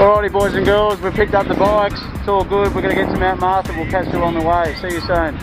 Alrighty boys and girls, we've picked up the bikes, it's all good, we're going to get to Mount Martha, we'll catch you along the way, see you soon.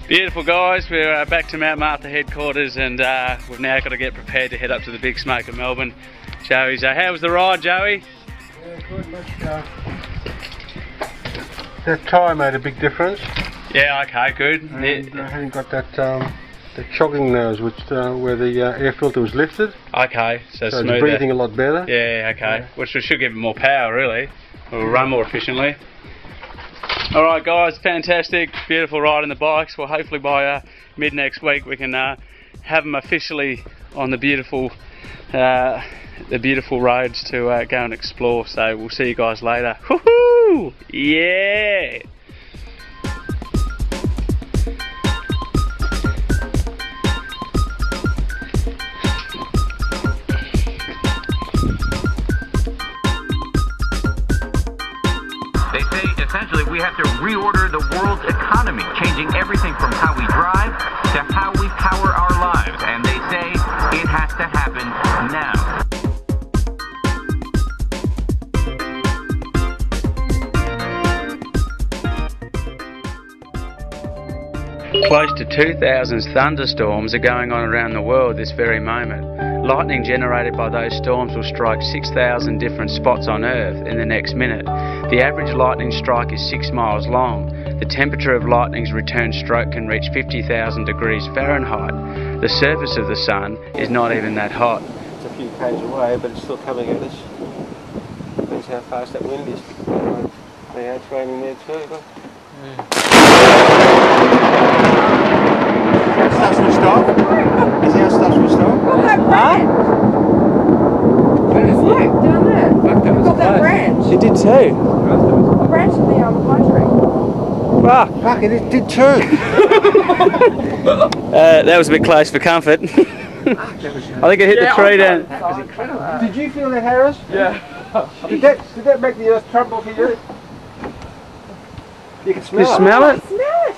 Beautiful guys, we're back to Mount Martha headquarters and we've now got to get prepared to head up to the Big Smoke of Melbourne. Joey's, how was the ride, Joey? Yeah, good, much that tyre made a big difference. Yeah, okay, good. And I haven't got that the chogging nose which where the air filter was lifted. Okay, so smoother. It's breathing a lot better. Yeah, okay. Yeah. Which should give it more power really. It will run more efficiently. Alright guys, fantastic, beautiful ride on the bikes. Well, hopefully by mid next week we can have them officially on the beautiful roads to go and explore. So we'll see you guys later. Woohoo! Yeah! They say essentially we have to reorder the world's economy, changing everything from how we drive to how we power our lives. And they say it has to happen now. Close to 2,000 thunderstorms are going on around the world this very moment. Lightning generated by those storms will strike 6,000 different spots on Earth in the next minute. The average lightning strike is 6 miles long. The temperature of lightning's return stroke can reach 50,000 degrees Fahrenheit. The surface of the sun is not even that hot. It's a few k's away, but it's still coming at us. Depends how fast that wind is. Yeah, it's raining there too. Look. Our stuff switched off? Is our stuff switched off? Look at that branch! Look, down there. Look, got that branch. It did too. A branch of the pine tree. Fuck, it did too. That was a bit close for comfort. I think it hit the tree down. That was incredible. Did you feel that, Harris? Yeah. Did that make the earth tremble for you? You can smell it. You smell it? Smell it!